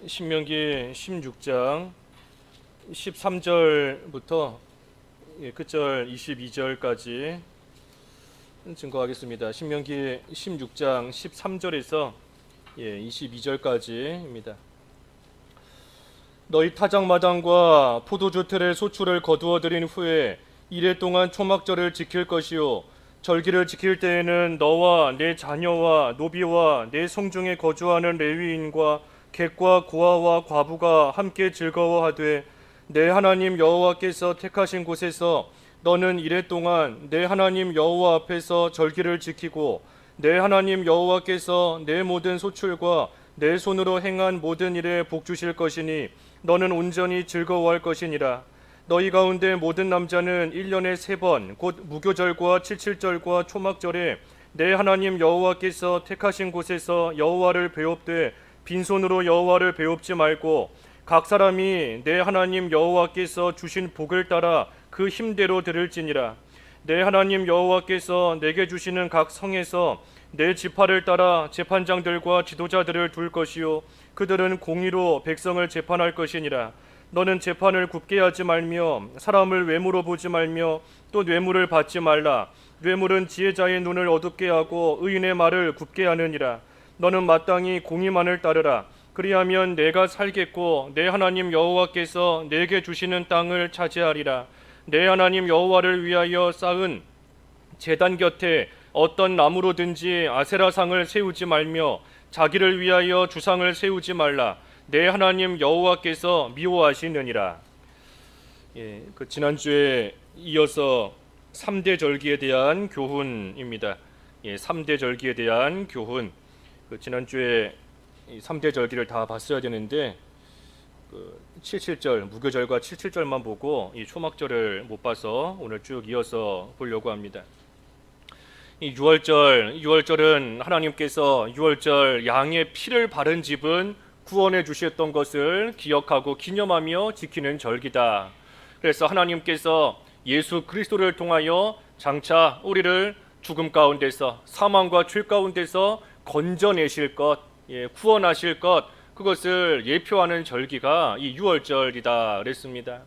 신명기 16장 13절부터 끝절 22절까지 증거하겠습니다. 신명기 16장 13절에서 22절까지입니다. 너희 타작마당과 포도주 틀의 소출을 거두어 들인 후에 이레 동안 초막절을 지킬 것이요 절기를 지킬 때에는 너와 내 자녀와 노비와 내 성중에 거주하는 레위인과 객과 고아와 과부가 함께 즐거워하되 내 하나님 여호와께서 택하신 곳에서 너는 이레 동안 내 하나님 여호와 앞에서 절기를 지키고 내 하나님 여호와께서 내 모든 소출과 내 손으로 행한 모든 일에 복 주실 것이니 너는 온전히 즐거워할 것이니라. 너희 가운데 모든 남자는 1년에 3번 곧 무교절과 칠칠절과 초막절에 내 하나님 여호와께서 택하신 곳에서 여호와를 배웁되 빈손으로 여호와를 배웁지 말고 각 사람이 내 하나님 여호와께서 주신 복을 따라 그 힘대로 드릴지니라. 내 하나님 여호와께서 내게 주시는 각 성에서 내 지파를 따라 재판장들과 지도자들을 둘 것이요 그들은 공의로 백성을 재판할 것이니라. 너는 재판을 굽게 하지 말며 사람을 외모로 보지 말며 또 뇌물을 받지 말라. 뇌물은 지혜자의 눈을 어둡게 하고 의인의 말을 굽게 하느니라. 너는 마땅히 공의만을 따르라. 그리하면 내가 살겠고 내 하나님 여호와께서 내게 주시는 땅을 차지하리라. 내 하나님 여호와를 위하여 쌓은 제단 곁에 어떤 나무로든지 아세라상을 세우지 말며 자기를 위하여 주상을 세우지 말라. 내 하나님 여호와께서 미워하시느니라. 지난주에 이어서 3대 절기에 대한 교훈입니다. 3대 절기에 대한 교훈. 지난주에 3대 절기를 다 봤어야 되는데 77절 무교절과 77절만 보고 이 초막절을 못 봐서 오늘 쭉 이어서 보려고 합니다. 이 6월절은 하나님께서 6월절 양의 피를 바른 집은 구원해 주셨던 것을 기억하고 기념하며 지키는 절기다. 그래서 하나님께서 예수 그리스도를 통하여 장차 우리를 죽음 가운데서 사망과 죄 가운데서 건져내실 것, 구원하실 것, 그것을 예표하는 절기가 이 6월절이다 그랬습니다.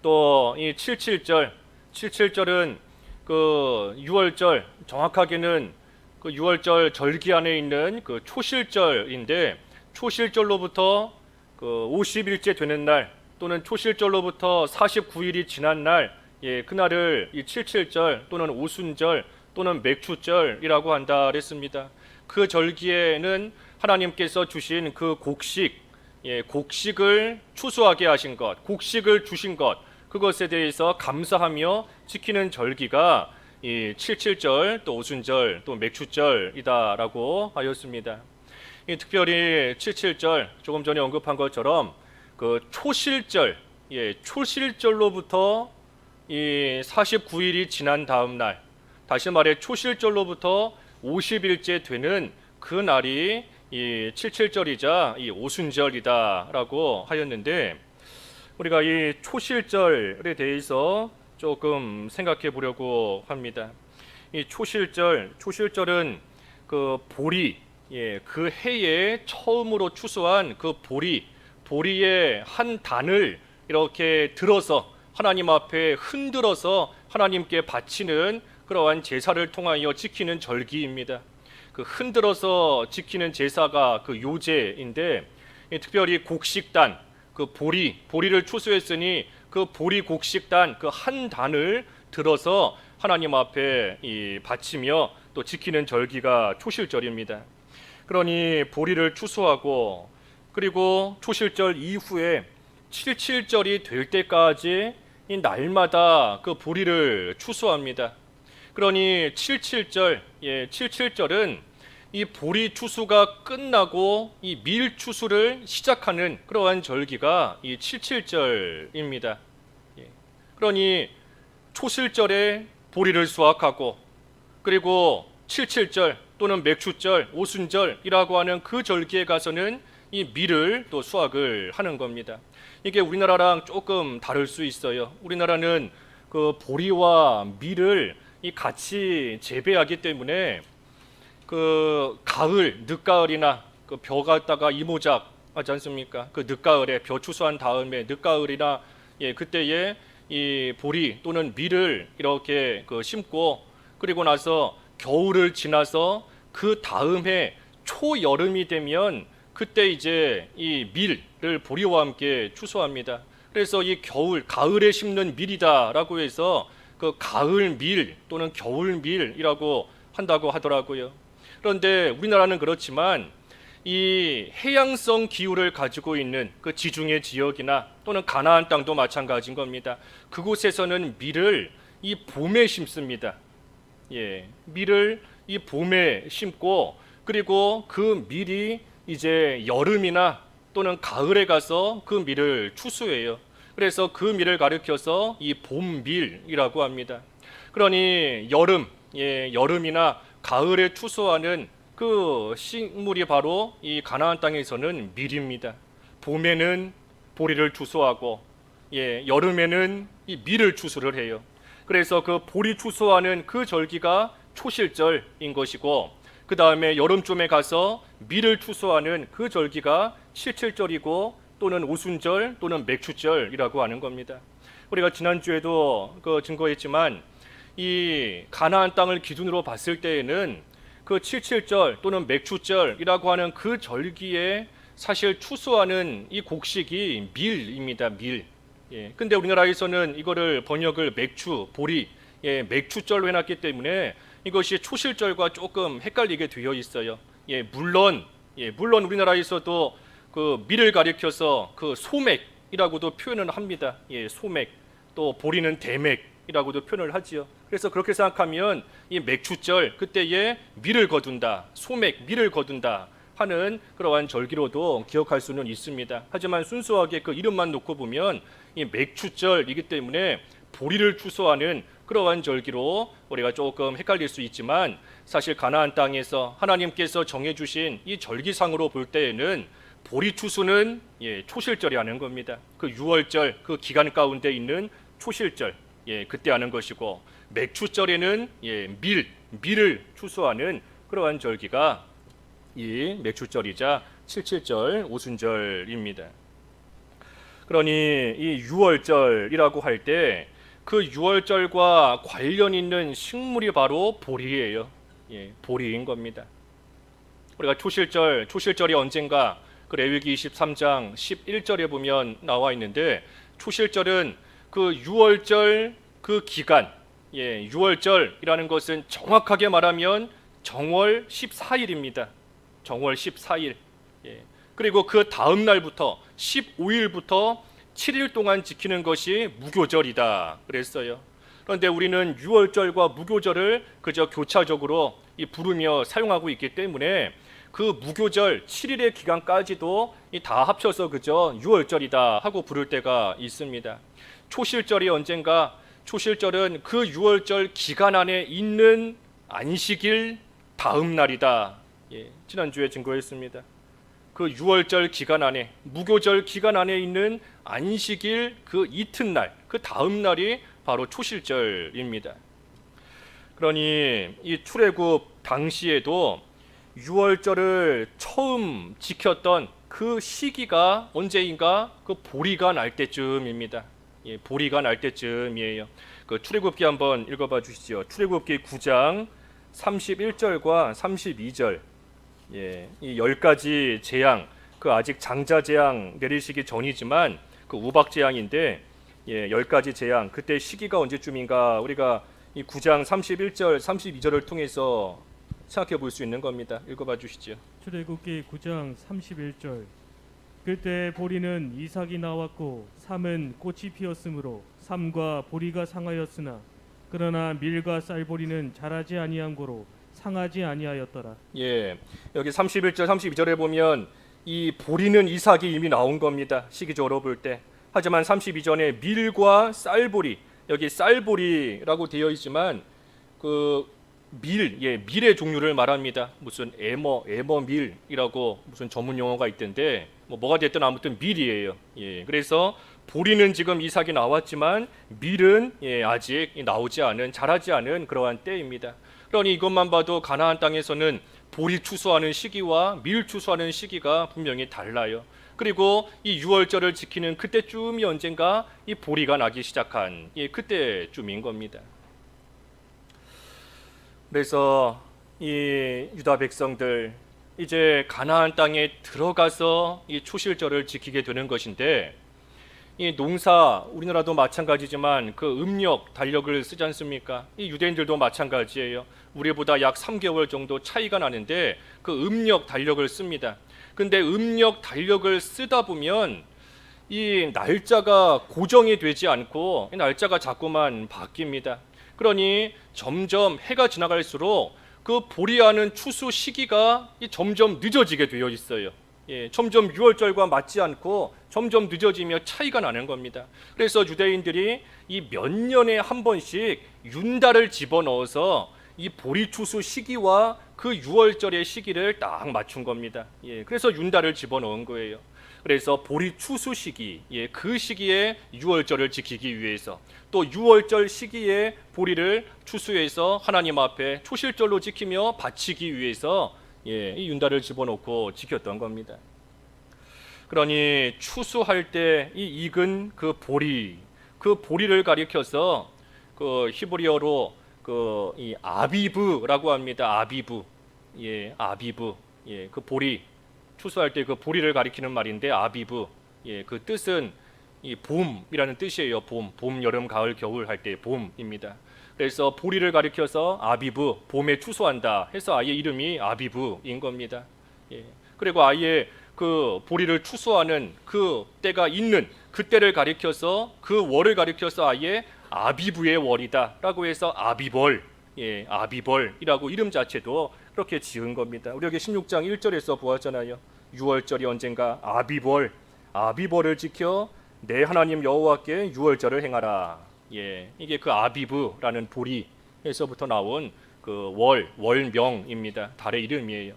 또 이 77절은 그 6월절, 정확하게는 그 6월절 절기 안에 있는 그 초실절인데, 초실절로부터 그 50일째 되는 날 또는 초실절로부터 49일이 지난 날, 그날을 이 77절 또는 오순절 또는 맥추절이라고 한다 그랬습니다. 그 절기에는 하나님께서 주신 그 곡식을 추수하게 하신 것, 곡식을 주신 것, 그것에 대해서 감사하며 지키는 절기가 이 77절 또 오순절 또 맥추절이다라고 하였습니다. 특별히 77절 조금 전에 언급한 것처럼 그 초실절, 초실절로부터 이 49일이 지난 다음 날, 다시 말해 초실절로부터 50일째 되는 그 날이 이 77절이자 이 오순절이다라고 하였는데, 우리가 이 초실절에 대해서 조금 생각해 보려고 합니다. 이 초실절은 그 보리, 그 해에 처음으로 추수한 그 보리의 한 단을 이렇게 들어서 하나님 앞에 흔들어서 하나님께 바치는 그러한 제사를 통하여 지키는 절기입니다. 그 흔들어서 지키는 제사가 그 요제인데, 특별히 곡식단, 그 보리를 추수했으니 그 보리 곡식단 그 한 단을 들어서 하나님 앞에 바치며 또 지키는 절기가 초실절입니다. 그러니 보리를 추수하고 그리고 초실절 이후에 77절이 될 때까지 이 날마다 그 보리를 추수합니다. 그러니 77절은 이 보리 추수가 끝나고 이 밀 추수를 시작하는 그러한 절기가 이 77절입니다. 그러니 초실절에 보리를 수확하고 그리고 77절 또는 맥추절, 오순절이라고 하는 그 절기에 가서는 이 밀을 또 수확을 하는 겁니다. 이게 우리나라랑 조금 다를 수 있어요. 우리나라는 그 보리와 밀을 같이 재배하기 때문에 그 가을, 늦가을이나 그 벼 갖다가 이모작 하지 않습니까? 그 늦가을에 벼 추수한 다음에 늦가을이나 그때에 이 보리 또는 밀을 이렇게 심고 그리고 나서 겨울을 지나서 그 다음에 초여름이 되면 그때 이제 이 밀을 보리와 함께 추수합니다. 그래서 이 가을에 심는 밀이다라고 해서 그 가을 밀 또는 겨울 밀이라고 한다고 하더라고요. 그런데 우리나라는 그렇지만 이 해양성 기후를 가지고 있는 그 지중해 지역이나 또는 가나안 땅도 마찬가지인 겁니다. 그곳에서는 밀을 이 봄에 심습니다. 밀을 이 봄에 심고 그리고 그 밀이 이제 여름이나 또는 가을에 가서 그 밀을 추수해요. 그래서 그 밀을 가리켜서 이 봄밀이라고 합니다. 그러니 여름이나 가을에 추수하는 그 식물이 바로 이 가나안 땅에서는 밀입니다. 봄에는 보리를 추수하고 여름에는 이 밀을 추수를 해요. 그래서 그 보리 추수하는 그 절기가 초실절인 것이고 그 다음에 여름쯤에 가서 밀을 추수하는 그 절기가 칠칠절이고 또는 오순절 또는 맥추절이라고 하는 겁니다. 우리가 지난주에도 증거했지만 이 가나안 땅을 기준으로 봤을 때에는 그 칠칠절 또는 맥추절이라고 하는 그 절기에 사실 추수하는 이 곡식이 밀입니다. 밀. 근데 우리나라에서는 이거를 번역을 보리, 맥추절로 해놨기 때문에 이것이 초실절과 조금 헷갈리게 되어 있어요. 물론 우리나라에서도 그 밀을 가리켜서 그 소맥이라고도 표현을 합니다. 소맥. 또 보리는 대맥이라고도 표현을 하지요. 그래서 그렇게 생각하면 이 맥추절 그때에 밀을 거둔다, 밀을 거둔다 하는 그러한 절기로도 기억할 수는 있습니다. 하지만 순수하게 그 이름만 놓고 보면 이 맥추절이기 때문에 보리를 추수하는 그러한 절기로 우리가 조금 헷갈릴 수 있지만 사실 가나안 땅에서 하나님께서 정해주신 이 절기상으로 볼 때에는 보리 추수는 초실절이 하는 겁니다. 그 6월절 그 기간 가운데 있는 초실절 그때 하는 것이고 맥추절에는 밀을 추수하는 그러한 절기가 이 맥추절이자 칠칠절 오순절입니다. 그러니 이 6월절이라고 할 때 그 6월절과 관련 있는 식물이 바로 보리예요. 보리인 겁니다. 우리가 초실절이 언젠가 그 레위기 23장 11절에 보면 나와 있는데 초실절은 그 6월절 그 기간 6월절이라는 것은 정확하게 말하면 정월 14일입니다. 정월 14일. 그리고 그 다음 날부터 15일부터 7일 동안 지키는 것이 무교절이다 그랬어요. 그런데 우리는 6월절과 무교절을 그저 교차적으로 부르며 사용하고 있기 때문에 그 무교절 7일의 기간까지도 다 합쳐서 그저 6월절이다 하고 부를 때가 있습니다. 초실절이 언젠가 초실절은 그 6월절 기간 안에 있는 안식일 다음 날이다. 지난주에 증거했습니다. 그 6월절 기간 안에 무교절 기간 안에 있는 안식일 그 이튿날 그 다음 날이 바로 초실절입니다. 그러니 이 출애굽 당시에도 6월절을 처음 지켰던 그 시기가 언제인가 그 보리가 날 때쯤입니다. 보리가 날 때쯤이에요. 그 출애굽기 한번 읽어봐 주시죠. 출애굽기 9장 31절과 32절. 이 10가지 재앙, 그 아직 장자 재앙 내리시기 전이지만 그 우박 재앙인데 10가지 재앙 그때 시기가 언제쯤인가 우리가 이 9장 31절, 32절을 통해서 생각해 볼 수 있는 겁니다. 읽어봐 주시죠. 출애굽기 9장 31절. 그때 보리는 이삭이 나왔고 삼은 꽃이 피었으므로 삼과 보리가 상하였으나 그러나 밀과 쌀보리는 자라지 아니한 고로 상하지 아니하였더라. 여기 31절, 32절에 보면 이 보리는 이삭이 이미 나온 겁니다. 시기적으로 볼 때. 하지만 32절에 밀과 쌀보리, 여기 쌀보리라고 되어 있지만 그 밀의 종류를 말합니다. 무슨 에머밀이라고 무슨 전문 용어가 있던데 뭐가 됐든 아무튼 밀이에요. 그래서 보리는 지금 이삭이 나왔지만 밀은 아직 나오지 않은 자라지 않은 그러한 때입니다. 그러니 이것만 봐도 가나안 땅에서는 보리 추수하는 시기와 밀 추수하는 시기가 분명히 달라요. 그리고 이 유월절을 지키는 그때쯤이 언젠가 이 보리가 나기 시작한 그때쯤인 겁니다. 그래서 이 유다 백성들 이제 가나안 땅에 들어가서 이 초실절을 지키게 되는 것인데, 이 농사, 우리나라도 마찬가지지만 그 음력 달력을 쓰지 않습니까? 이 유대인들도 마찬가지예요. 우리보다 약 3개월 정도 차이가 나는데 그 음력 달력을 씁니다. 근데 음력 달력을 쓰다 보면 이 날짜가 고정이 되지 않고 이 날짜가 자꾸만 바뀝니다. 그러니 점점 해가 지나갈수록 그 보리하는 추수 시기가 점점 늦어지게 되어 있어요. 점점 유월절과 맞지 않고 점점 늦어지며 차이가 나는 겁니다. 그래서 유대인들이 이 몇 년에 한 번씩 윤달을 집어넣어서 이 보리 추수 시기와 그 유월절의 시기를 딱 맞춘 겁니다. 그래서 윤달을 집어넣은 거예요. 그래서 보리 추수 시기, 그 시기에 유월절을 지키기 위해서, 또 유월절 시기에 보리를 추수해서 하나님 앞에 초실절로 지키며 바치기 위해서 이 윤달을 집어넣고 지켰던 겁니다. 그러니 추수할 때 이 익은 그 보리를 가리켜서 그 히브리어로 이 아비브라고 합니다. 아비브, 아비브, 그 보리, 추수할 때 그 보리를 가리키는 말인데 아비브, 그 뜻은 이 봄이라는 뜻이에요. 봄, 여름, 가을, 겨울 할 때 봄입니다. 그래서 보리를 가리켜서 아비브, 봄에 추수한다 해서 아예 이름이 아비브인 겁니다. 그리고 아예 그 보리를 추수하는 그 때가 있는 그 때를 가리켜서 그 월을 가리켜서 아예 아비브의 월이다라고 해서 아비벌, 아비벌이라고 이름 자체도 그렇게 지은 겁니다. 우리 여기 16장 1절에서 보았잖아요. 유월절이 언젠가 아비벌을 지켜 내 하나님 여호와께 유월절을 행하라. 이게 그 아비브라는 보리에서부터 나온 그 월명입니다. 달의 이름이에요.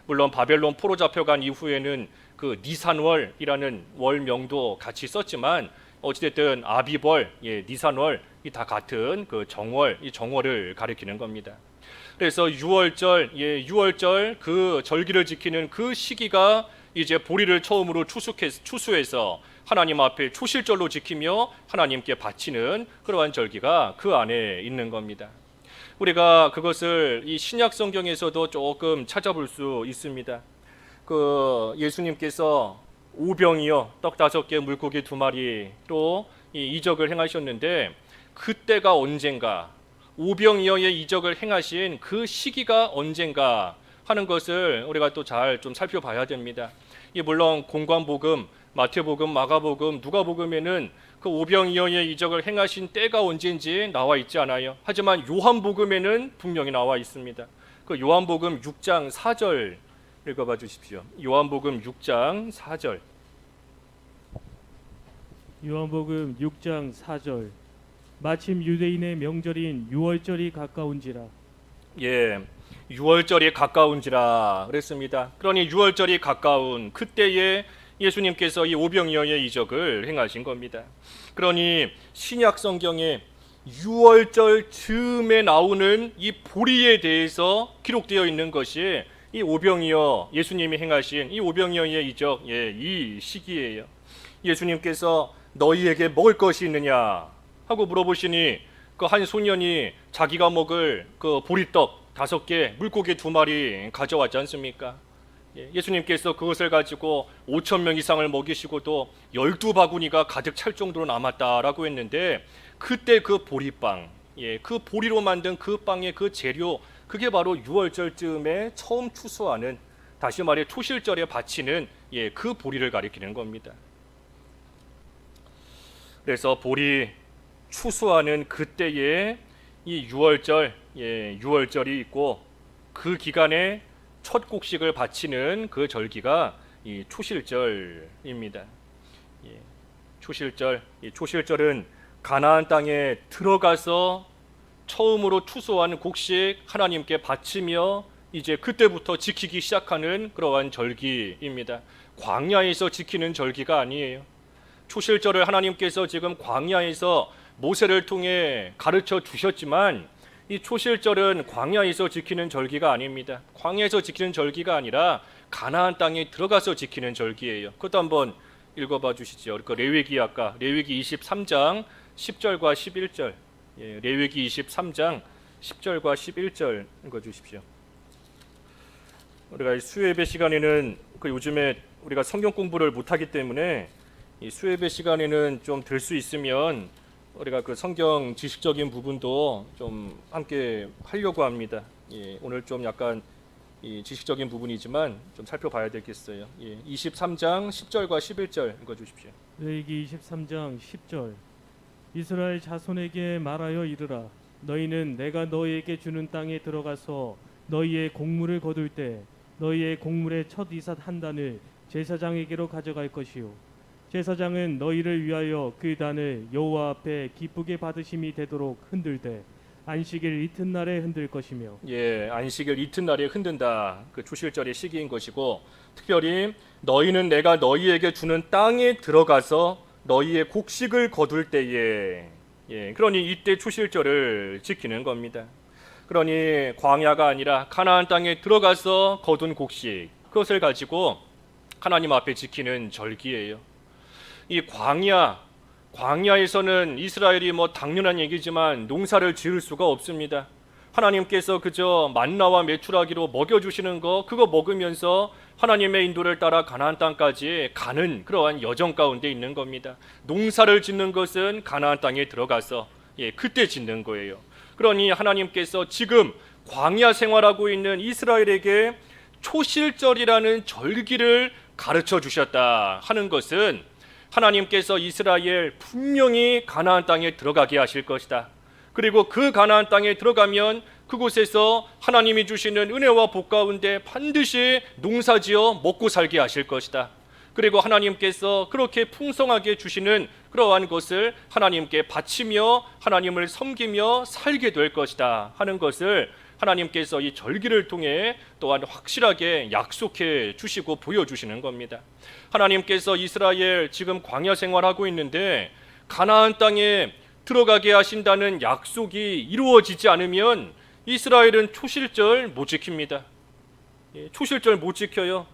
물론 바벨론 포로 잡혀간 이후에는 그 니산월이라는 월명도 같이 썼지만 어찌됐든 아비벌, 니산월 이 다 같은 그 정월, 이 정월을 가리키는 겁니다. 그래서 유월절 그 절기를 지키는 그 시기가 이제 보리를 처음으로 추수해서 하나님 앞에 초실절로 지키며 하나님께 바치는 그러한 절기가 그 안에 있는 겁니다. 우리가 그것을 이 신약 성경에서도 조금 찾아볼 수 있습니다. 그 예수님께서 오병이어 떡 5개 물고기 2마리로 이 이적을 행하셨는데, 그때가 언젠가, 오병이어의 이적을 행하신 그 시기가 언젠가 하는 것을 우리가 또 잘 좀 살펴봐야 됩니다. 물론 공관복음, 마태복음, 마가복음, 누가복음에는 그 오병이어의 이적을 행하신 때가 언제인지 나와 있지 않아요. 하지만 요한복음에는 분명히 나와 있습니다. 그 요한복음 6장 4절 읽어봐 주십시오. 요한복음 6장 4절. 요한복음 6장 4절. 마침 유대인의 명절인 유월절이 가까운지라. 유월절이 가까운지라 그랬습니다. 그러니 유월절이 가까운 그때에 예수님께서 이 오병이어의 이적을 행하신 겁니다. 그러니 신약 성경에 유월절 즈음에 나오는 이 보리에 대해서 기록되어 있는 것이 이 오병이어, 예수님이 행하신 이 오병이어의 이적, 이 시기예요. 예수님께서 너희에게 먹을 것이 있느냐 하고 물어보시니 그 한 소년이 자기가 먹을 그 보리떡 5개, 물고기 2마리 가져왔지 않습니까? 예수님께서 그것을 가지고 5,000명 이상을 먹이시고도 12바구니가 가득 찰 정도로 남았다라고 했는데, 그때 그 보리빵, 그 보리로 만든 그 빵의 그 재료, 그게 바로 유월절쯤에 처음 추수하는, 다시 말해 초실절에 바치는 그 보리를 가리키는 겁니다. 그래서 보리 추수하는 그때에 이 유월절이 있고, 그 기간에 첫 곡식을 바치는 그 절기가 이 초실절입니다. 초실절은 가나안 땅에 들어가서 처음으로 추수한 곡식 하나님께 바치며 이제 그때부터 지키기 시작하는 그러한 절기입니다. 광야에서 지키는 절기가 아니에요. 초실절을 하나님께서 지금 광야에서 모세를 통해 가르쳐 주셨지만 이 초실절은 광야에서 지키는 절기가 아닙니다. 광야에서 지키는 절기가 아니라 가나안 땅에 들어가서 지키는 절기예요. 그것도 한번 읽어봐 주시죠. 그 레위기 아까 레위기 23장 10절과 11절. 예, 레위기 23장 10절과 11절 읽어 주십시오. 우리가 수요예배 시간에는 요즘에 우리가 성경 공부를 못 하기 때문에 이 수요예배 시간에는 좀 들 수 있으면 우리가 그 성경 지식적인 부분도 좀 함께 하려고 합니다. 예, 오늘 좀 약간 이 지식적인 부분이지만 좀 살펴봐야 되겠어요. 예, 23장 10절과 11절 읽어 주십시오. 레위기 23장 10절 이스라엘 자손에게 말하여 이르라 너희는 내가 너희에게 주는 땅에 들어가서 너희의 곡물을 거둘 때 너희의 곡물의 첫 이삿 한 단을 제사장에게로 가져갈 것이요 제사장은 너희를 위하여 그 단을 여호와 앞에 기쁘게 받으심이 되도록 흔들되 안식일 이튿날에 흔들 것이며 예, 안식일 이튿날에 흔든다. 그 초실절의 시기인 것이고 특별히 너희는 내가 너희에게 주는 땅에 들어가서 너희의 곡식을 거둘 때에 예, 그러니 이때 초실절을 지키는 겁니다. 그러니 광야가 아니라 가나안 땅에 들어가서 거둔 곡식 그것을 가지고 하나님 앞에 지키는 절기예요. 이 광야에서는 이스라엘이 당연한 얘기지만 농사를 지을 수가 없습니다. 하나님께서 그저 만나와 메추라기로 먹여주시는 거 그거 먹으면서 하나님의 인도를 따라 가나안 땅까지 가는 그러한 여정 가운데 있는 겁니다. 농사를 짓는 것은 가나안 땅에 들어가서 그때 짓는 거예요. 그러니 하나님께서 지금 광야 생활하고 있는 이스라엘에게 초실절이라는 절기를 가르쳐 주셨다 하는 것은 하나님께서 이스라엘 분명히 가나안 땅에 들어가게 하실 것이다. 그리고 그 가나안 땅에 들어가면 그곳에서 하나님이 주시는 은혜와 복 가운데 반드시 농사지어 먹고 살게 하실 것이다. 그리고 하나님께서 그렇게 풍성하게 주시는 그러한 것을 하나님께 바치며 하나님을 섬기며 살게 될 것이다 하는 것을 하나님께서 이 절기를 통해 또한 확실하게 약속해 주시고 보여주시는 겁니다. 하나님께서 이스라엘 지금 광야 생활하고 있는데 가나안 땅에 들어가게 하신다는 약속이 이루어지지 않으면 이스라엘은 초실절 못 지킵니다. 초실절 못 지켜요.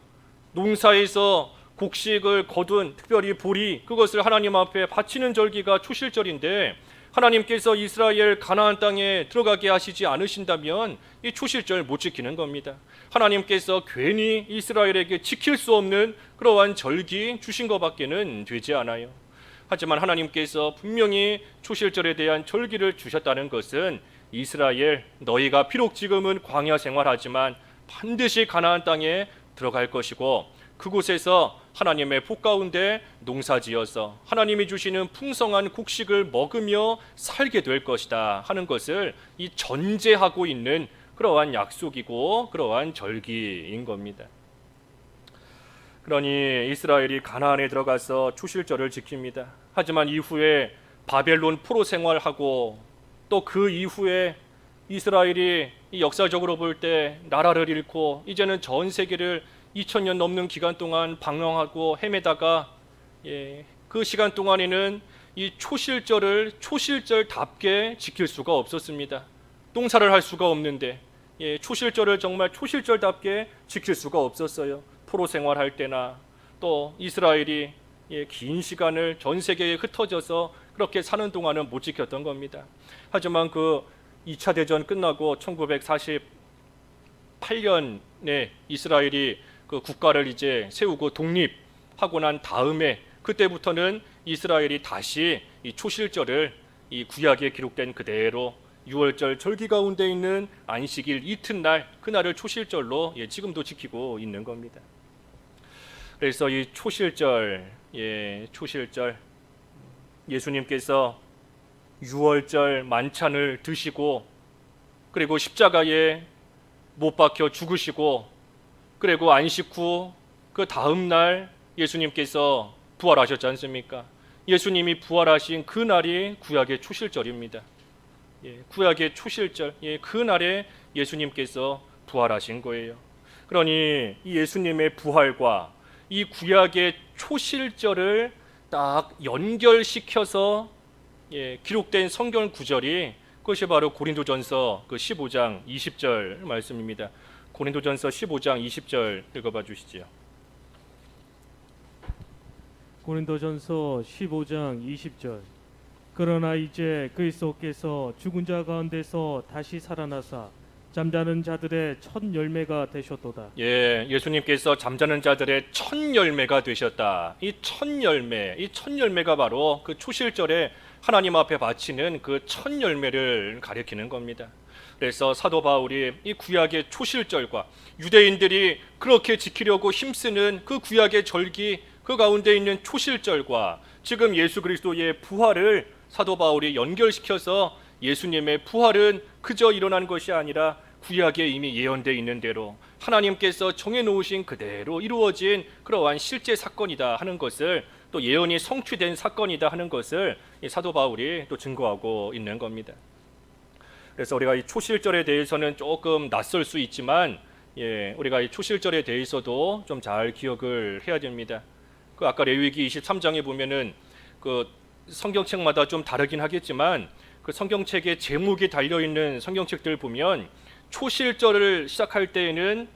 농사에서 곡식을 거둔 특별히 보리 그것을 하나님 앞에 바치는 절기가 초실절인데 하나님께서 이스라엘 가나안 땅에 들어가게 하시지 않으신다면 이 초실절 못 지키는 겁니다. 하나님께서 괜히 이스라엘에게 지킬 수 없는 그러한 절기 주신 것밖에는 되지 않아요. 하지만 하나님께서 분명히 초실절에 대한 절기를 주셨다는 것은 이스라엘 너희가 비록 지금은 광야 생활하지만 반드시 가나안 땅에 들어갈 것이고 그곳에서 하나님의 복 가운데 농사지어서 하나님이 주시는 풍성한 곡식을 먹으며 살게 될 것이다 하는 것을 이 전제하고 있는 그러한 약속이고 그러한 절기인 겁니다. 그러니 이스라엘이 가나안에 들어가서 초실절을 지킵니다. 하지만 이후에 바벨론 포로 생활하고 또 그 이후에 이스라엘이 역사적으로 볼 때 나라를 잃고 이제는 전 세계를 2000년 넘는 기간 동안 방황하고 헤매다가 그 시간 동안에는 이 초실절을 초실절답게 지킬 수가 없었습니다. 농사를 할 수가 없는데 초실절을 정말 초실절답게 지킬 수가 없었어요. 포로 생활할 때나 또 이스라엘이 긴 시간을 전 세계에 흩어져서 그렇게 사는 동안은 못 지켰던 겁니다. 하지만 그 2차 대전 끝나고 1948년에 이스라엘이 그 국가를 이제 세우고 독립하고 난 다음에 그때부터는 이스라엘이 다시 이 초실절을 이 구약에 기록된 그대로 6월절 절기 가운데 있는 안식일 이튿날 그날을 초실절로 지금도 지키고 있는 겁니다. 그래서 이 초실절 초실절 예수님께서 6월절 만찬을 드시고 그리고 십자가에 못 박혀 죽으시고 그리고 안식 후 그 다음 날 예수님께서 부활하셨지 않습니까? 예수님이 부활하신 그 날이 구약의 초실절입니다. 구약의 초실절, 그 날에 예수님께서 부활하신 거예요. 그러니 이 예수님의 부활과 이 구약의 초실절을 딱 연결시켜서 기록된 성경 구절이 그것이 바로 고린도전서 그 15장 20절 말씀입니다. 고린도전서 15장 20절 읽어봐 주시지요. 고린도전서 15장 20절. 그러나 이제 그리스도께서 죽은 자 가운데서 다시 살아나사 잠자는 자들의 첫 열매가 되셨도다. 예수님께서 잠자는 자들의 첫 열매가 되셨다. 이 첫 열매가 바로 그 초실절에 하나님 앞에 바치는 그 첫 열매를 가리키는 겁니다. 그래서 사도 바울이 이 구약의 초실절과 유대인들이 그렇게 지키려고 힘쓰는 그 구약의 절기, 그 가운데 있는 초실절과 지금 예수 그리스도의 부활을 사도 바울이 연결시켜서 예수님의 부활은 그저 일어난 것이 아니라 구약에 이미 예언되어 있는 대로 하나님께서 정해놓으신 그대로 이루어진 그러한 실제 사건이다 하는 것을, 또 예언이 성취된 사건이다 하는 것을 이 사도 바울이 또 증거하고 있는 겁니다. 그래서 우리가 이 초실절에 대해서는 조금 낯설 수 있지만 우리가 이 초실절에 대해서도 좀 잘 기억을 해야 됩니다. 그 아까 레위기 23장에 보면은 그 성경책마다 좀 다르긴 하겠지만 그 성경책에 제목이 달려 있는 성경책들 보면 초실절을 시작할 때에는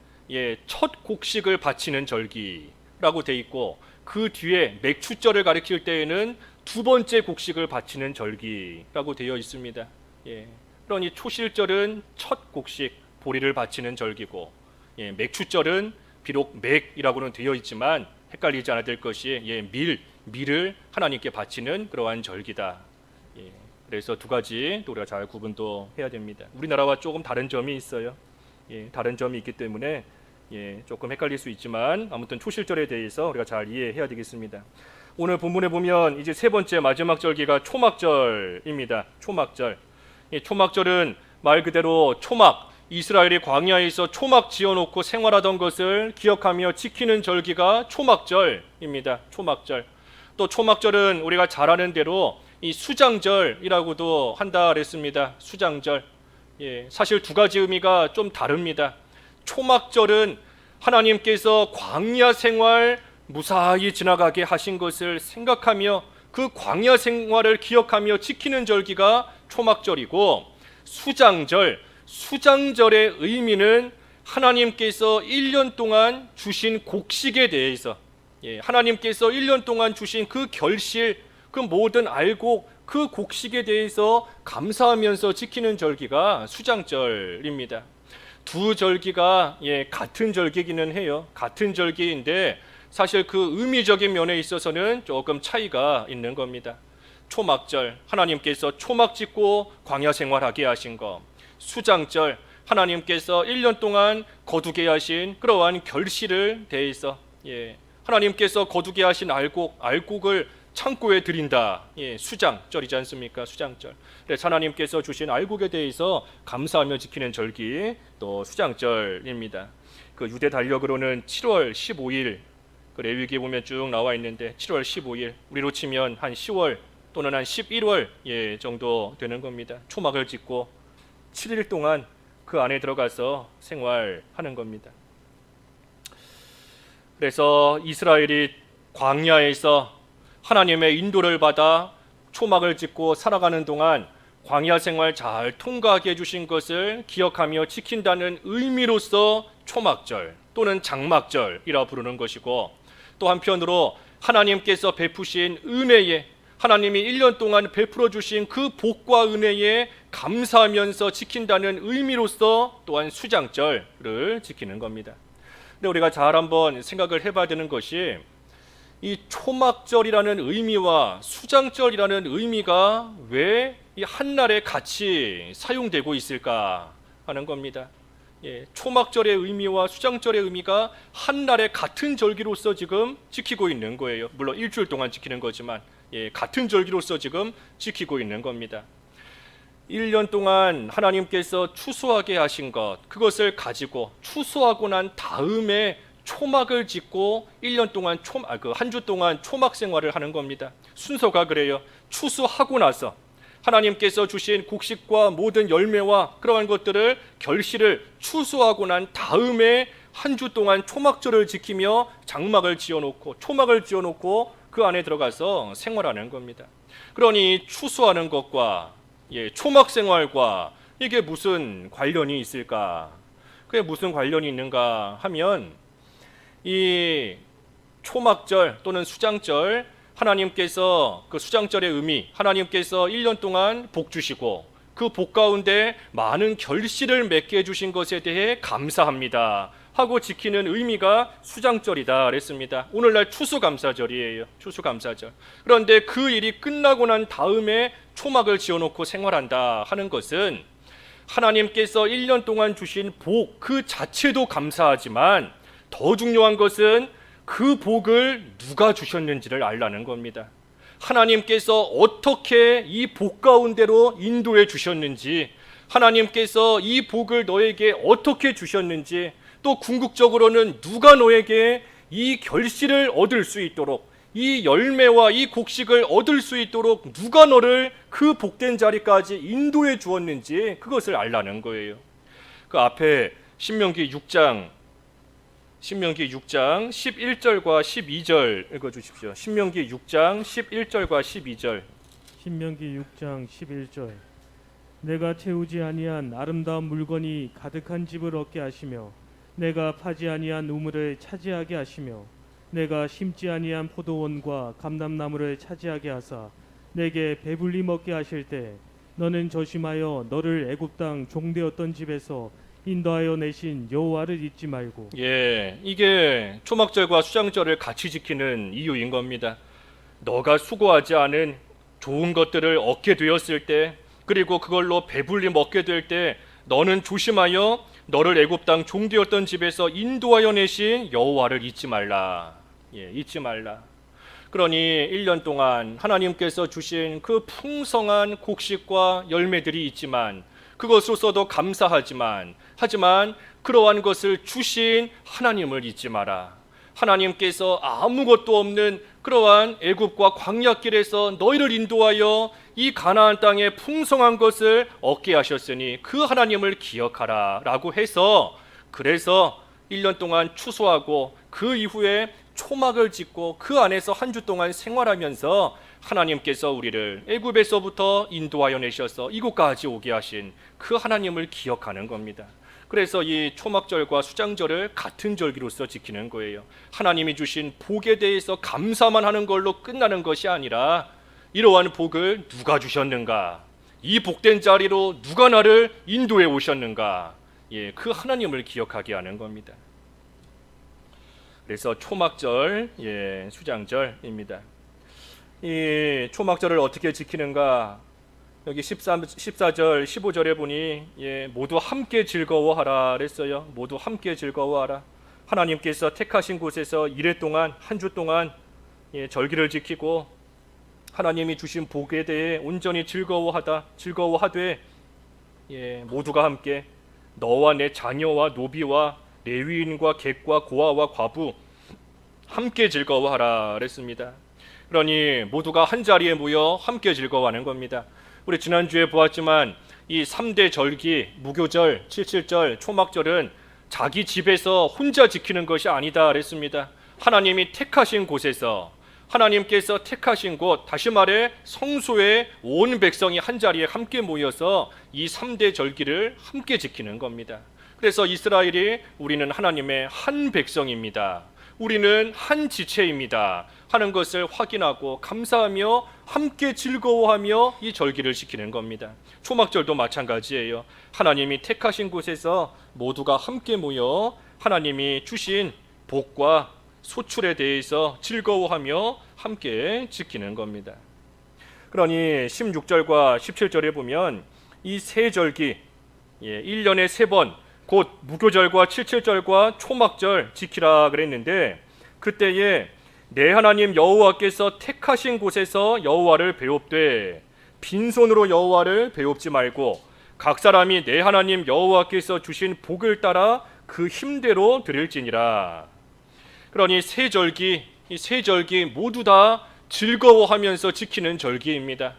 첫 곡식을 바치는 절기라고 돼 있고, 그 뒤에 맥추절을 가리킬 때에는 두 번째 곡식을 바치는 절기라고 되어 있습니다. 그러니 초실절은 첫 곡식 보리를 바치는 절기고, 맥추절은 비록 맥이라고는 되어 있지만 헷갈리지 않아야 될 것이 밀을 하나님께 바치는 그러한 절기다. 그래서 두 가지 또 우리가 잘 구분도 해야 됩니다. 우리나라와 조금 다른 점이 있어요. 다른 점이 있기 때문에 조금 헷갈릴 수 있지만 아무튼 초실절에 대해서 우리가 잘 이해해야 되겠습니다. 오늘 본문에 보면 이제 세 번째 마지막 절기가 초막절입니다. 초막절. 초막절은 말 그대로 초막, 이스라엘이 광야에서 초막 지어놓고 생활하던 것을 기억하며 지키는 절기가 초막절입니다. 초막절. 또 초막절은 우리가 잘 아는 대로 이 수장절이라고도 한다 그랬습니다. 수장절. 사실 두 가지 의미가 좀 다릅니다. 초막절은 하나님께서 광야 생활 무사히 지나가게 하신 것을 생각하며 그 광야 생활을 기억하며 지키는 절기가 초막절이고, 수장절의 의미는 하나님께서 1년 동안 주신 곡식에 대해서, 하나님께서 1년 동안 주신 그 결실, 그 모든 알곡, 그 곡식에 대해서 감사하면서 지키는 절기가 수장절입니다. 두 절기가 같은 절기기는 해요. 같은 절기인데 사실 그 의미적인 면에 있어서는 조금 차이가 있는 겁니다. 초막절, 하나님께서 초막 짓고 광야 생활하게 하신 것. 수장절, 하나님께서 1년 동안 거두게 하신 그러한 결실을 대해서 하나님께서 거두게 하신 알곡을 창고에 드린다. 수장절이지 않습니까? 수장절. 그래서 하나님께서 주신 알곡에 대해서 감사하며 지키는 절기, 또 수장절입니다. 그 유대 달력으로는 7월 15일, 그 레위기에 보면 쭉 나와 있는데 7월 15일, 우리로 치면 한 10월 또는 한 11월 정도 되는 겁니다. 초막을 짓고 7일 동안 그 안에 들어가서 생활하는 겁니다. 그래서 이스라엘이 광야에서 하나님의 인도를 받아 초막을 짓고 살아가는 동안 광야 생활 잘 통과하게 해주신 것을 기억하며 지킨다는 의미로서 초막절 또는 장막절이라 부르는 것이고, 또 한편으로 하나님께서 베푸신 은혜에, 하나님이 1년 동안 베풀어 주신 그 복과 은혜에 감사하면서 지킨다는 의미로서 또한 수장절을 지키는 겁니다. 근데 우리가 잘 한번 생각을 해봐야 되는 것이, 이 초막절이라는 의미와 수장절이라는 의미가 왜 이 한날에 같이 사용되고 있을까 하는 겁니다. 초막절의 의미와 수장절의 의미가 한날에 같은 절기로서 지금 지키고 있는 거예요. 물론 일주일 동안 지키는 거지만 같은 절기로서 지금 지키고 있는 겁니다. 1년 동안 하나님께서 추수하게 하신 것, 그것을 가지고 추수하고 난 다음에 초막을 짓고 1년 동안 한 주 동안 초막 생활을 하는 겁니다. 순서가 그래요. 추수하고 나서 하나님께서 주신 곡식과 모든 열매와 그러한 것들을 결실을 추수하고 난 다음에 한 주 동안 초막절을 지키며 장막을 지어놓고 초막을 지어놓고 그 안에 들어가서 생활하는 겁니다. 그러니 추수하는 것과 초막 생활과 이게 무슨 관련이 있을까? 그게 무슨 관련이 있는가 하면 이 초막절 또는 수장절, 하나님께서 그 수장절의 의미, 하나님께서 1년 동안 복 주시고 그 복 가운데 많은 결실을 맺게 해주신 것에 대해 감사합니다 하고 지키는 의미가 수장절이다 그랬습니다. 오늘날 추수감사절이에요. 추수감사절. 그런데 그 일이 끝나고 난 다음에 초막을 지어놓고 생활한다 하는 것은 하나님께서 1년 동안 주신 복 그 자체도 감사하지만 더 중요한 것은 그 복을 누가 주셨는지를 알라는 겁니다. 하나님께서 어떻게 이 복 가운데로 인도해 주셨는지, 하나님께서 이 복을 너에게 어떻게 주셨는지, 또 궁극적으로는 누가 너에게 이 결실을 얻을 수 있도록, 이 열매와 이 곡식을 얻을 수 있도록 누가 너를 그 복된 자리까지 인도해 주었는지 그것을 알라는 거예요. 그 앞에 신명기 6장 11절과 12절 읽어주십시오. 신명기 6장 11절과 12절. 신명기 6장 11절. 내가 채우지 아니한 아름다운 물건이 가득한 집을 얻게 하시며 내가 파지 아니한 우물을 차지하게 하시며 내가 심지 아니한 포도원과 감람나무를 차지하게 하사 내게 배불리 먹게 하실 때 너는 조심하여 너를 애굽 땅 종되었던 집에서 인도하여 내신 여호와를 잊지 말고. 이게 초막절과 수장절을 같이 지키는 이유인 겁니다. 너가 수고하지 않은 좋은 것들을 얻게 되었을 때, 그리고 그걸로 배불리 먹게 될 때 너는 조심하여 너를 애굽 땅 종되었던 집에서 인도하여 내신 여호와를 잊지 말라. 잊지 말라. 그러니 1년 동안 하나님께서 주신 그 풍성한 곡식과 열매들이 있지만 그것으로서도 감사하지만 하지만 그러한 것을 주신 하나님을 잊지 마라. 하나님께서 아무것도 없는 그러한 애굽과 광야길에서 너희를 인도하여 이 가나안 땅의 풍성한 것을 얻게 하셨으니 그 하나님을 기억하라 라고 해서, 그래서 1년 동안 추수하고 그 이후에 초막을 짓고 그 안에서 한 주 동안 생활하면서 하나님께서 우리를 애굽에서부터 인도하여 내셔서 이곳까지 오게 하신 그 하나님을 기억하는 겁니다. 그래서 이 초막절과 수장절을 같은 절기로서 지키는 거예요. 하나님이 주신 복에 대해서 감사만 하는 걸로 끝나는 것이 아니라 이러한 복을 누가 주셨는가, 이 복된 자리로 누가 나를 인도해 오셨는가, 그 하나님을 기억하게 하는 겁니다. 그래서 초막절, 수장절입니다. 이 초막절을 어떻게 지키는가? 여기 14절, 15절에 보니 모두 함께 즐거워하라 그랬어요. 모두 함께 즐거워하라. 하나님께서 택하신 곳에서 이래 동안, 한 주 동안 절기를 지키고 하나님이 주신 복에 대해 온전히 즐거워하되 모두가 함께 너와 내 자녀와 노비와 레위인과 객과 고아와 과부 함께 즐거워하라 그랬습니다. 그러니 모두가 한 자리에 모여 함께 즐거워하는 겁니다. 우리 지난주에 보았지만 이 3대 절기, 무교절, 칠칠절, 초막절은 자기 집에서 혼자 지키는 것이 아니다 그랬습니다. 하나님이 택하신 곳에서, 하나님께서 택하신 곳, 다시 말해 성소에 온 백성이 한 자리에 함께 모여서 이 3대 절기를 함께 지키는 겁니다. 그래서 이스라엘이 우리는 하나님의 한 백성입니다, 우리는 한 지체입니다 하는 것을 확인하고 감사하며 함께 즐거워하며 이 절기를 지키는 겁니다. 초막절도 마찬가지예요. 하나님이 택하신 곳에서 모두가 함께 모여 하나님이 주신 복과 소출에 대해서 즐거워하며 함께 지키는 겁니다. 그러니 16절과 17절에 보면 이 세 절기, 1년에 3번, 곧 무교절과 칠칠절과 초막절 지키라 그랬는데, 그때에 내 하나님 여호와께서 택하신 곳에서 여호와를 배웁되 빈손으로 여호와를 배웁지 말고 각 사람이 내 하나님 여호와께서 주신 복을 따라 그 힘대로 드릴지니라. 그러니 이 세 절기 모두 다 즐거워하면서 지키는 절기입니다.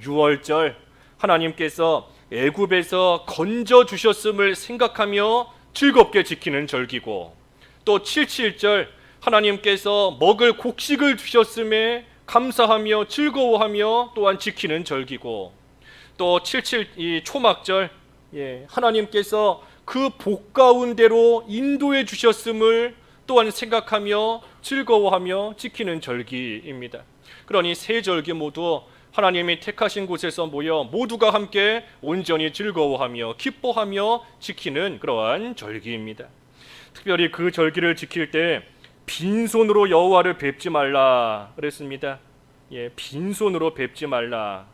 유월절, 하나님께서 애굽에서 건져 주셨음을 생각하며 즐겁게 지키는 절기고, 또 칠칠절, 하나님께서 먹을 곡식을 주셨음에 감사하며 즐거워하며 또한 지키는 절기고, 또 77 이 초막절, 하나님께서 그 복 가운데로 인도해 주셨음을 또한 생각하며 즐거워하며 지키는 절기입니다. 그러니 세 절기 모두 하나님이 택하신 곳에서 모여 모두가 함께 온전히 즐거워하며 기뻐하며 지키는 그러한 절기입니다. 특별히 그 절기를 지킬 때 빈손으로 여호와를 뵙지 말라 그랬습니다. 빈손으로 뵙지 말라.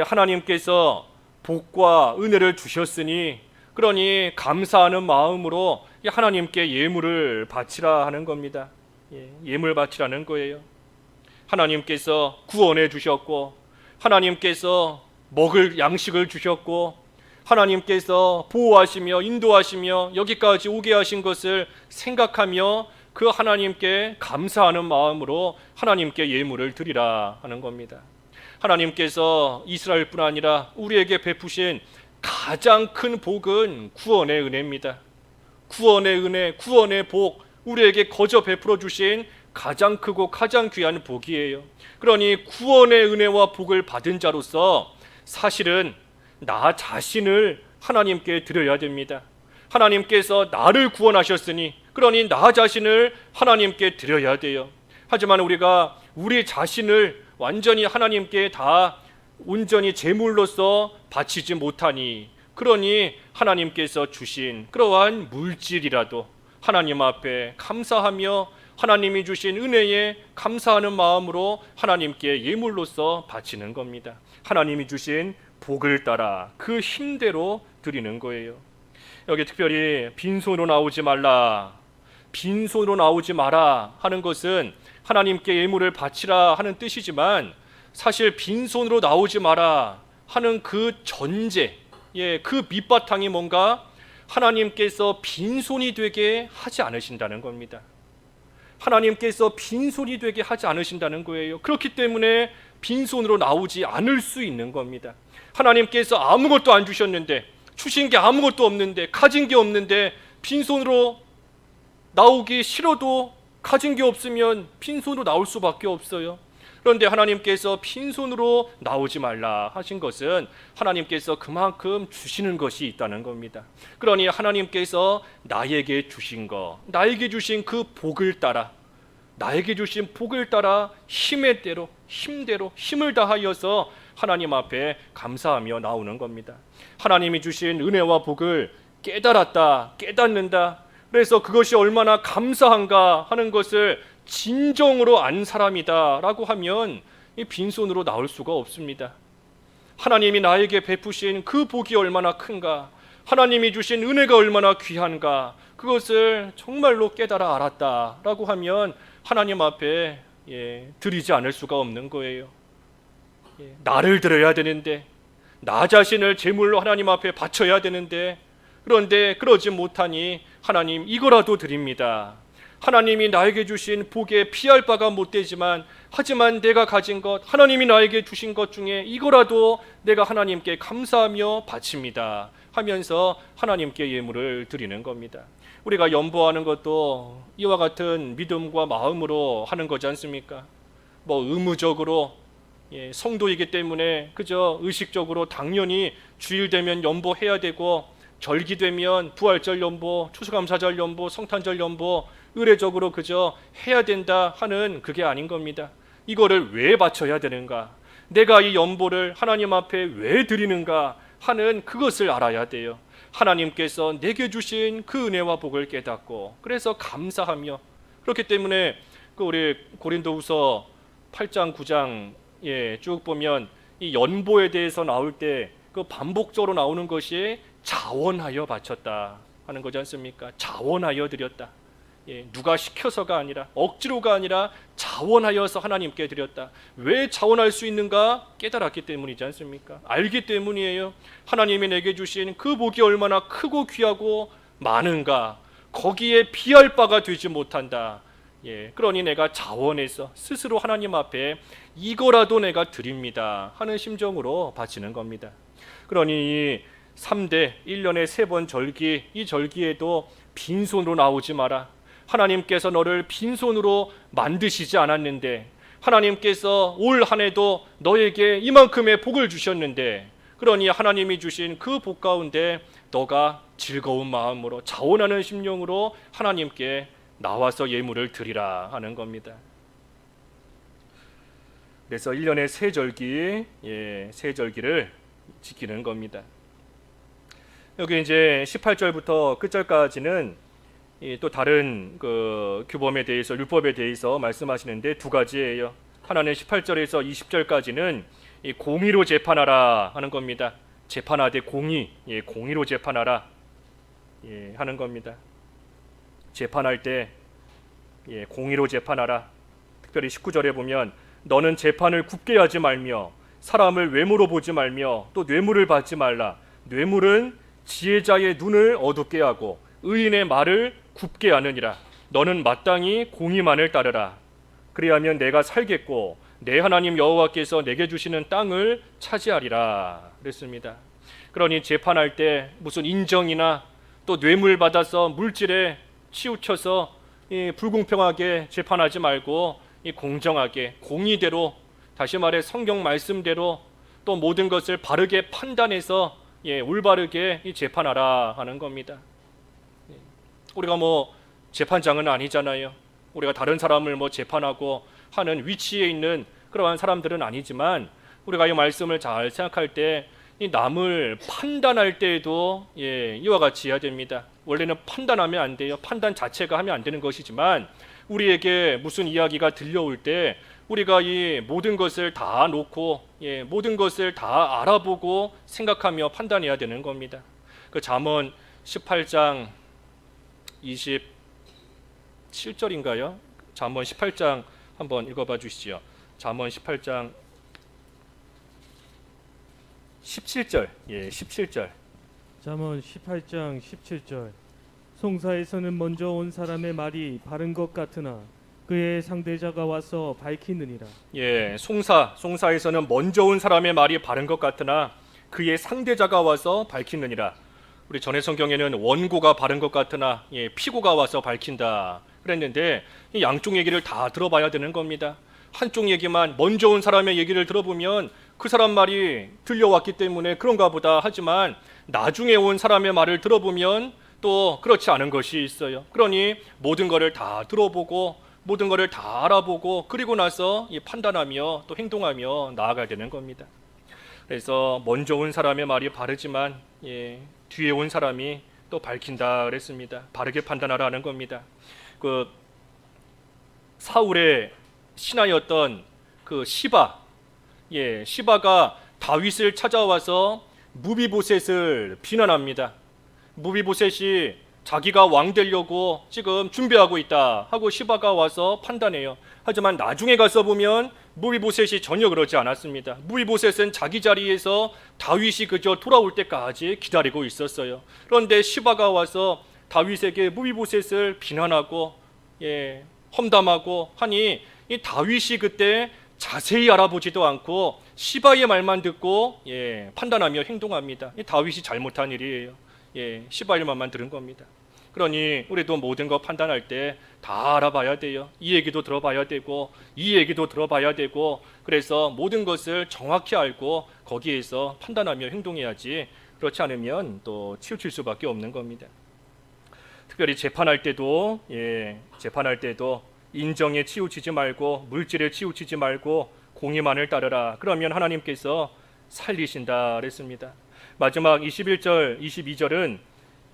하나님께서 복과 은혜를 주셨으니 그러니 감사하는 마음으로 하나님께 예물을 바치라 하는 겁니다. 예물 바치라는 거예요. 하나님께서 구원해 주셨고, 하나님께서 먹을 양식을 주셨고, 하나님께서 보호하시며 인도하시며 여기까지 오게 하신 것을 생각하며 그 하나님께 감사하는 마음으로 하나님께 예물을 드리라 하는 겁니다. 하나님께서 이스라엘뿐 아니라 우리에게 베푸신 가장 큰 복은 구원의 은혜입니다. 구원의 은혜, 구원의 복, 우리에게 거저 베풀어 주신 가장 크고 가장 귀한 복이에요. 그러니 구원의 은혜와 복을 받은 자로서 사실은 나 자신을 하나님께 드려야 됩니다. 하나님께서 나를 구원하셨으니 그러니 나 자신을 하나님께 드려야 돼요. 하지만 우리가 우리 자신을 완전히 하나님께 다 온전히 제물로서 바치지 못하니 그러니 하나님께서 주신 그러한 물질이라도 하나님 앞에 감사하며 하나님이 주신 은혜에 감사하는 마음으로 하나님께 예물로서 바치는 겁니다. 하나님이 주신 복을 따라 그 힘대로 드리는 거예요. 여기 특별히 빈손으로 나오지 말라, 빈손으로 나오지 마라 하는 것은 하나님께 예물을 바치라 하는 뜻이지만 사실 빈손으로 나오지 마라 하는 그 전제, 그 밑바탕이 뭔가 하나님께서 빈손이 되게 하지 않으신다는 겁니다. 하나님께서 빈손이 되게 하지 않으신다는 거예요. 그렇기 때문에 빈손으로 나오지 않을 수 있는 겁니다. 하나님께서 아무것도 안 주셨는데, 주신 게 아무것도 없는데, 가진 게 없는데 빈손으로 나오기 싫어도 가진 게 없으면 빈손으로 나올 수밖에 없어요. 그런데 하나님께서 빈손으로 나오지 말라 하신 것은 하나님께서 그만큼 주시는 것이 있다는 겁니다. 그러니 하나님께서 나에게 주신 것, 나에게 주신 그 복을 따라, 나에게 주신 복을 따라 힘의 대로, 힘대로 힘을 다하여서 하나님 앞에 감사하며 나오는 겁니다. 하나님이 주신 은혜와 복을 깨달았다, 깨닫는다, 그래서 그것이 얼마나 감사한가 하는 것을 진정으로 안 사람이다 라고 하면 이 빈손으로 나올 수가 없습니다. 하나님이 나에게 베푸신 그 복이 얼마나 큰가, 하나님이 주신 은혜가 얼마나 귀한가, 그것을 정말로 깨달아 알았다 라고 하면 하나님 앞에 드리지 않을 수가 없는 거예요. 나를 드려야 되는데, 나 자신을 제물로 하나님 앞에 바쳐야 되는데, 그런데 그러지 못하니 하나님 이거라도 드립니다. 하나님이 나에게 주신 복에 피할 바가 못 되지만 하지만 내가 가진 것, 하나님이 나에게 주신 것 중에 이거라도 내가 하나님께 감사하며 바칩니다 하면서 하나님께 예물을 드리는 겁니다. 우리가 연보하는 것도 이와 같은 믿음과 마음으로 하는 거지 않습니까? 의무적으로 성도이기 때문에 그저 의식적으로 당연히 주일 되면 연보해야 되고, 절기 되면 부활절 연보, 추수감사절 연보, 성탄절 연보 의례적으로 그저 해야 된다 하는 그게 아닌 겁니다. 이거를 왜 바쳐야 되는가, 내가 이 연보를 하나님 앞에 왜 드리는가 하는 그것을 알아야 돼요. 하나님께서 내게 주신 그 은혜와 복을 깨닫고 그래서 감사하며, 그렇기 때문에 우리 고린도후서 8장 9장 쭉 보면 이 연보에 대해서 나올 때 그 반복적으로 나오는 것이 자원하여 바쳤다 하는 거지 않습니까? 자원하여 드렸다. 누가 시켜서가 아니라, 억지로가 아니라 자원하여서 하나님께 드렸다. 왜 자원할 수 있는가? 깨달았기 때문이지 않습니까? 알기 때문이에요. 하나님이 내게 주신 그 복이 얼마나 크고 귀하고 많은가, 거기에 비할 바가 되지 못한다. 그러니 내가 자원해서 스스로 하나님 앞에 이거라도 내가 드립니다 하는 심정으로 바치는 겁니다. 그러니 이 3대 1년에 3번 절기, 이 절기에도 빈손으로 나오지 마라. 하나님께서 너를 빈손으로 만드시지 않았는데, 하나님께서 올 한 해도 너에게 이만큼의 복을 주셨는데 그러니 하나님이 주신 그 복 가운데 너가 즐거운 마음으로 자원하는 심령으로 하나님께 나와서 예물을 드리라 하는 겁니다. 그래서 1년에 세 절기, 세 절기를 지키는 겁니다. 여기 이제 18절부터 끝절까지는 또 다른 그 규범에 대해서, 율법에 대해서 말씀하시는데 두 가지예요. 하나는 18절에서 20절까지는 이 공의로 재판하라 하는 겁니다. 재판하되 공의, 공의로 재판하라 하는 겁니다. 재판할 때 공의로 재판하라. 특별히 19절에 보면 너는 재판을 굽게 하지 말며 사람을 외모로 보지 말며 또 뇌물을 받지 말라. 뇌물은 지혜자의 눈을 어둡게 하고 의인의 말을 굽게 하느니라. 너는 마땅히 공의만을 따르라. 그리하면 내가 살겠고 내 하나님 여호와께서 내게 주시는 땅을 차지하리라 그랬습니다. 그러니 재판할 때 무슨 인정이나 또 뇌물 받아서 물질에 치우쳐서 불공평하게 재판하지 말고 공정하게 공의대로, 다시 말해 성경 말씀대로 또 모든 것을 바르게 판단해서 올바르게 재판하라 하는 겁니다. 우리가 뭐 재판장은 아니잖아요. 우리가 다른 사람을 뭐 재판하고 하는 위치에 있는 그러한 사람들은 아니지만 우리가 이 말씀을 잘 생각할 때 이 남을 판단할 때에도 이와 같이 해야 됩니다. 원래는 판단하면 안 돼요. 판단 자체가 하면 안 되는 것이지만 우리에게 무슨 이야기가 들려올 때 우리가 이 모든 것을 다 놓고 모든 것을 다 알아보고 생각하며 판단해야 되는 겁니다. 그 잠언 18장 27절인가요? 잠언 18장 한번 읽어봐 주시죠. 잠언 18장 17절. 17절. 잠언 18장 17절. 송사에서는 먼저 온 사람의 말이 바른 것 같으나 그의 상대자가 와서 밝히느니라. 송사에서는 먼저 온 사람의 말이 바른 것 같으나 그의 상대자가 와서 밝히느니라. 우리 전에 성경에는 원고가 바른 것 같으나 피고가 와서 밝힌다 그랬는데 이 양쪽 얘기를 다 들어봐야 되는 겁니다. 한쪽 얘기만, 먼저 온 사람의 얘기를 들어보면 그 사람 말이 들려왔기 때문에 그런가 보다 하지만 나중에 온 사람의 말을 들어보면 또 그렇지 않은 것이 있어요. 그러니 모든 것을 다 들어보고 모든 것을 다 알아보고 그리고 나서 판단하며 또 행동하며 나아가야 되는 겁니다. 그래서 먼저 온 사람의 말이 바르지만 뒤에 온 사람이 또 밝힌다 그랬습니다. 바르게 판단하라는 겁니다. 그 사울의 신하였던 그 시바가 다윗을 찾아와서 무비보셋을 비난합니다. 무비보셋이 자기가 왕 되려고 지금 준비하고 있다 하고 시바가 와서 판단해요. 하지만 나중에 가서 보면 무비보셋이 전혀 그러지 않았습니다. 무비보셋은 자기 자리에서 다윗이 그저 돌아올 때까지 기다리고 있었어요. 그런데 시바가 와서 다윗에게 무비보셋을 비난하고 험담하고 하니 이 다윗이 그때 자세히 알아보지도 않고 시바의 말만 듣고 판단하며 행동합니다. 이 다윗이 잘못한 일이에요. 시바의 말만 들은 겁니다. 그러니 우리도 모든 거 판단할 때 다 알아봐야 돼요. 이 얘기도 들어봐야 되고 이 얘기도 들어봐야 되고 그래서 모든 것을 정확히 알고 거기에서 판단하며 행동해야지 그렇지 않으면 또 치우칠 수밖에 없는 겁니다. 특별히 재판할 때도 인정에 치우치지 말고 물질에 치우치지 말고 공의만을 따르라. 그러면 하나님께서 살리신다 그랬습니다. 마지막 21절, 22절은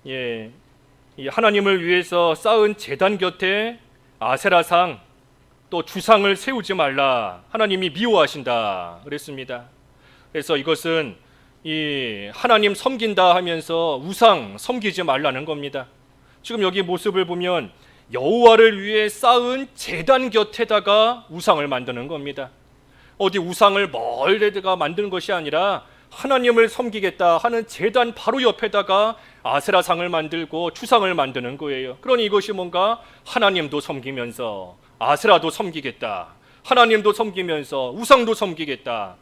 이 하나님을 위해서 쌓은 제단 곁에 아세라상 또 주상을 세우지 말라. 하나님이 미워하신다 그랬습니다. 그래서 이것은 이 하나님 섬긴다 하면서 우상 섬기지 말라는 겁니다. 지금 여기 모습을 보면 여호와를 위해 쌓은 제단 곁에다가 우상을 만드는 겁니다. 어디 우상을 멀리다가 만드는 것이 아니라 하나님을 섬기겠다 하는 제단 바로 옆에다가 아세라상을 만들고 주상을 만드는 거예요. 그러니 이것이 뭔가 하나님도 섬기면서 아세라도 섬기겠다, 하나님도 섬기면서 우상도 섬기겠다,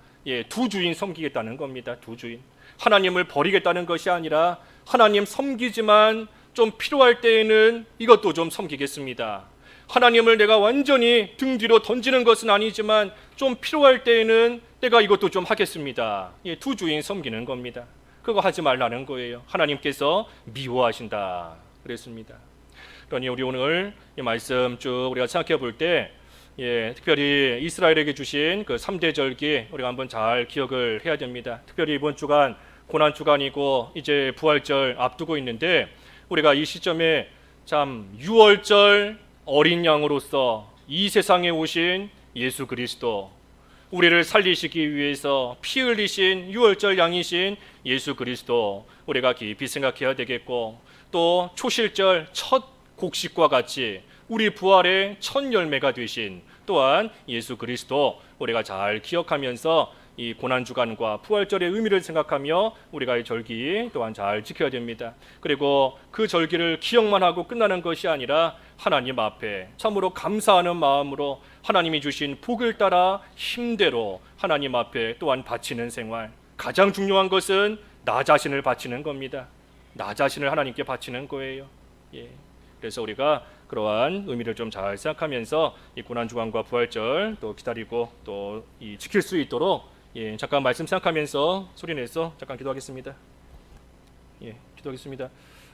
두 주인 섬기겠다는 겁니다. 두 주인. 하나님을 버리겠다는 것이 아니라 하나님 섬기지만 좀 필요할 때에는 이것도 좀 섬기겠습니다. 하나님을 내가 완전히 등 뒤로 던지는 것은 아니지만 좀 필요할 때에는 내가 이것도 좀 하겠습니다. 두 주인 섬기는 겁니다. 그거 하지 말라는 거예요. 하나님께서 미워하신다 그랬습니다. 그러니 우리 오늘 이 말씀 쭉 우리가 생각해 볼 때 특별히 이스라엘에게 주신 그 3대 절기 우리가 한번 잘 기억을 해야 됩니다. 특별히 이번 주간 고난 주간이고 이제 부활절 앞두고 있는데 우리가 이 시점에 참 유월절 어린 양으로서 이 세상에 오신 예수 그리스도, 우리를 살리시기 위해서 피 흘리신 유월절 양이신 예수 그리스도 우리가 깊이 생각해야 되겠고, 또 초실절 첫 곡식과 같이 우리 부활의 첫 열매가 되신 또한 예수 그리스도 우리가 잘 기억하면서 이 고난주간과 부활절의 의미를 생각하며 우리가 이 절기 또한 잘 지켜야 됩니다. 그리고 그 절기를 기억만 하고 끝나는 것이 아니라 하나님 앞에 참으로 감사하는 마음으로 하나님이 주신 복을 따라 힘대로 하나님 앞에 또한 바치는 생활, 가장 중요한 것은 나 자신을 바치는 겁니다. 나 자신을 하나님께 바치는 거예요. 그래서 우리가 그러한 의미를 좀 잘 생각하면서 이 고난주간과 부활절 또 기다리고 또 이 지킬 수 있도록 잠깐 말씀 생각하면서 소리내서 잠깐 기도하겠습니다. 기도하겠습니다.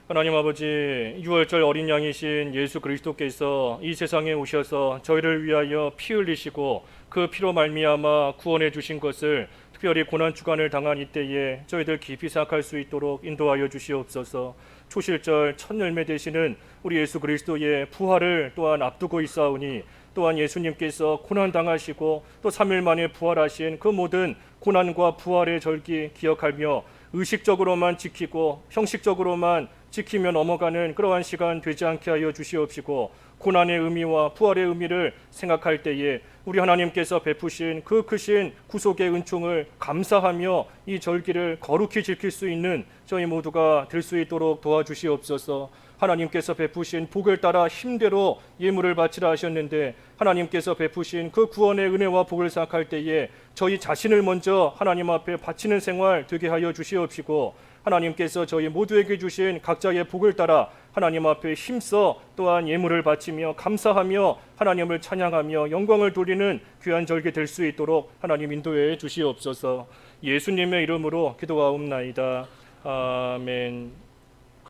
하나님 아버지, 유월절 어린 양이신 예수 그리스도께서 이 세상에 오셔서 저희를 위하여 피 흘리시고 그 피로 말미암아 구원해 주신 것을 특별히 고난 주간을 당한 이때에 저희들 깊이 생각할 수 있도록 인도하여 주시옵소서. 초실절 첫 열매 되시는 우리 예수 그리스도의 부활을 또한 앞두고 있사오니 또한 예수님께서 고난 당하시고 또 3일 만에 부활하신 그 모든 고난과 부활의 절기 기억하며 의식적으로만 지키고 형식적으로만 지키며 넘어가는 그러한 시간 되지 않게 하여 주시옵시고, 고난의 의미와 부활의 의미를 생각할 때에 우리 하나님께서 베푸신 그 크신 구속의 은총을 감사하며 이 절기를 거룩히 지킬 수 있는 저희 모두가 될 수 있도록 도와주시옵소서. 하나님께서 베푸신 복을 따라 힘대로 예물을 바치라 하셨는데, 하나님께서 베푸신 그 구원의 은혜와 복을 생각할 때에 저희 자신을 먼저 하나님 앞에 바치는 생활 되게 하여 주시옵시고, 하나님께서 저희 모두에게 주신 각자의 복을 따라 하나님 앞에 힘써 또한 예물을 바치며 감사하며 하나님을 찬양하며 영광을 돌리는 귀한 절기 될 수 있도록 하나님 인도해 주시옵소서. 예수님의 이름으로 기도하옵나이다. 아멘.